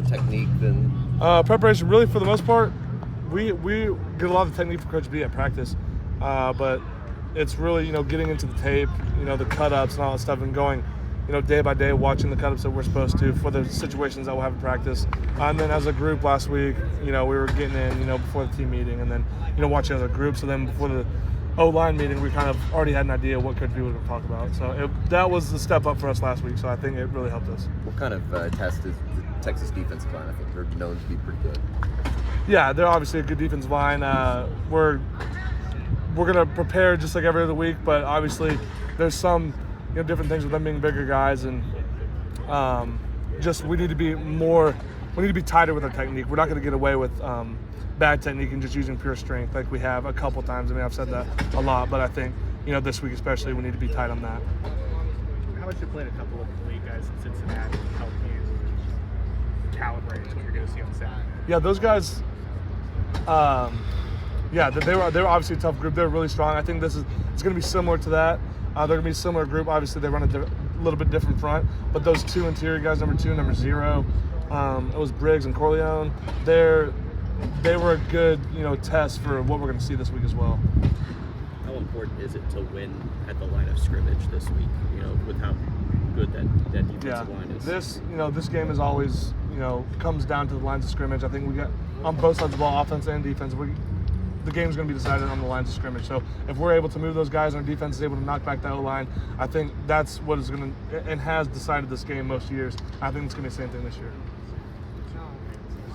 technique than? Preparation, really, for the most part, we get a lot of technique from Coach B at practice, but it's really, getting into the tape, the cut-ups and all that stuff, and going, day by day, watching the cut-ups that we're supposed to for the situations that we'll have in practice. And then as a group last week, we were getting in, before the team meeting, and then, watching other groups. So then before the O-line meeting, we kind of already had an idea what Coach B was going to talk about. So that was the step up for us last week, so I think it really helped us. What kind of test is the Texas defensive line? I think they're known to be pretty good. Yeah, they're obviously a good defensive line. We're going to prepare just like every other week, but obviously there's some different things with them being bigger guys, and we need to be tighter with our technique. We're not going to get away with bad technique and just using pure strength like we have a couple times. I mean, I've said that a lot, but I think this week especially we need to be tight on that. How much you played a couple of league guys in Cincinnati help you calibrate what you're going to see on Saturday? Yeah, those guys. They were obviously a tough group. They're really strong. I think it's going to be similar to that. They're going to be a similar group. Obviously, they run a little bit different front, but those two interior guys, number 2, number 0, it was Briggs and Corleone. They were a good, test for what we're going to see this week as well. How important is it to win at the line of scrimmage this week? With how good that defensive line is. This game is always, comes down to the lines of scrimmage. I think we got on both sides of the ball, offense and defense. The game's going to be decided on the lines of scrimmage. So if we're able to move those guys and our defense is able to knock back that O-line, I think that's what is going to and has decided this game most years. I think it's going to be the same thing this year.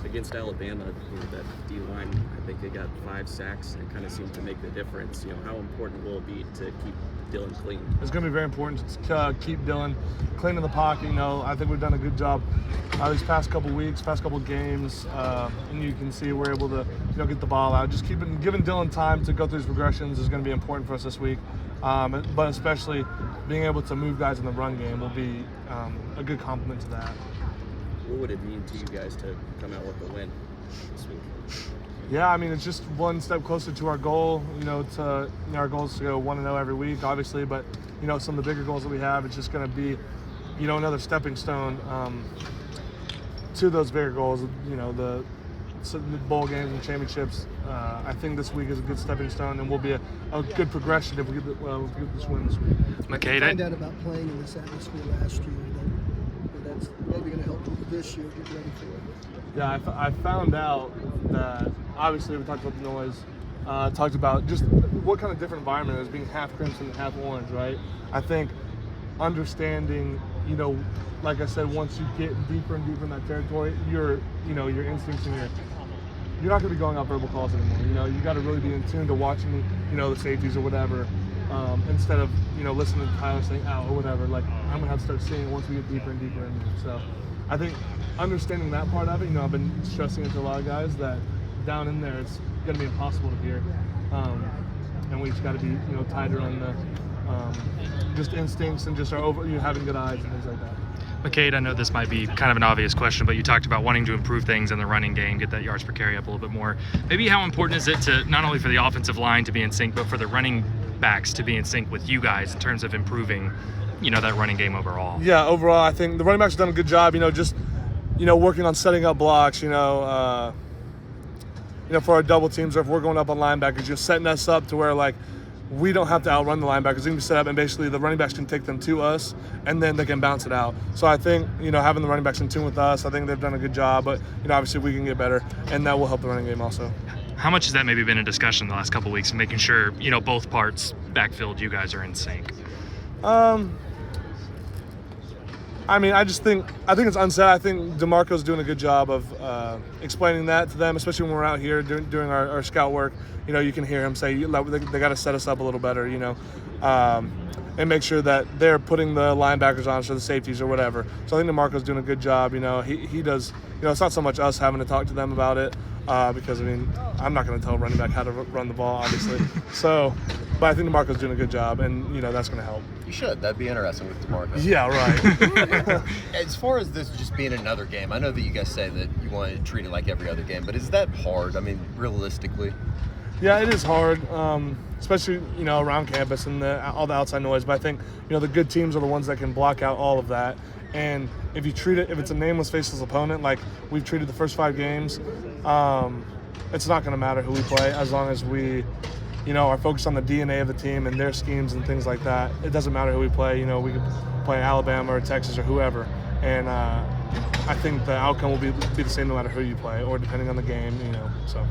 Against Alabama, that D-line, I think they got 5 sacks and kind of seemed to make the difference. How important will it be to keep Dylan clean? It's going to be very important to keep Dylan clean in the pocket. I think we've done a good job these past couple weeks, past couple games, and you can see we're able to get the ball out. Just giving Dylan time to go through his progressions is going to be important for us this week, but especially being able to move guys in the run game will be a good complement to that. What would it mean to you guys to come out with a win this week? Yeah, I mean, it's just one step closer to our goal. Our goal is to go 1-0 every week, obviously, but some of the bigger goals that we have, it's just going to be, another stepping stone to those bigger goals. The bowl games and championships. I think this week is a good stepping stone, and will be a good progression if we get this win this week. McKade, Find out about playing in this atmosphere last year. That's maybe going to help you this year get ready for it. Yeah, I found out that obviously we talked about the noise, talked about just what kind of different environment it is being half crimson and half orange, right? I think understanding, like I said, once you get deeper and deeper in that territory, your instincts and you're not going to be going out verbal calls anymore. You got to really be in tune to watching, the safeties or whatever, instead of, listening to Tyler saying out or whatever. Like, I'm going to have to start seeing it once we get deeper and deeper in there. So I think understanding that part of it, I've been stressing it to a lot of guys that down in there it's going to be impossible to hear. And we just got to be, tighter on the just instincts and just our having good eyes and things like that. McKade, I know this might be kind of an obvious question, but you talked about wanting to improve things in the running game, get that yards per carry up a little bit more. Maybe how important is it to not only for the offensive line to be in sync, but for the running backs to be in sync with you guys in terms of improving, that running game overall? Yeah, overall, I think the running backs have done a good job, just, working on setting up blocks, for our double teams, or if we're going up on linebackers, just setting us up to where, like, we don't have to outrun the linebackers. They can be set up, and basically the running backs can take them to us, and then they can bounce it out. So I think, having the running backs in tune with us, I think they've done a good job. But, obviously we can get better, and that will help the running game also. How much has that maybe been a discussion the last couple of weeks, making sure, both parts, backfield, you guys are in sync? I think it's unsaid. I think DeMarco's doing a good job of explaining that to them, especially when we're out here doing our scout work. You can hear him say they got to set us up a little better, and make sure that they're putting the linebackers on, or the safeties or whatever. So I think DeMarco's doing a good job. He does. It's not so much us having to talk to them about it, because I'm not going to tell a running back how to run the ball, obviously. But I think DeMarco's doing a good job, and that's going to help. You should. That'd be interesting with DeMarco. Yeah, right. As far as this just being another game, I know that you guys say that you want to treat it like every other game, but is that hard? I mean, realistically? Yeah, it is hard, especially, around campus and all the outside noise. But I think, the good teams are the ones that can block out all of that. And if you treat it, if it's a nameless, faceless opponent, like we've treated the first 5 games, it's not going to matter who we play as long as we, are focused on the DNA of the team and their schemes and things like that. It doesn't matter who we play. We could play Alabama or Texas or whoever, and I think the outcome will be the same no matter who you play or depending on the game. So.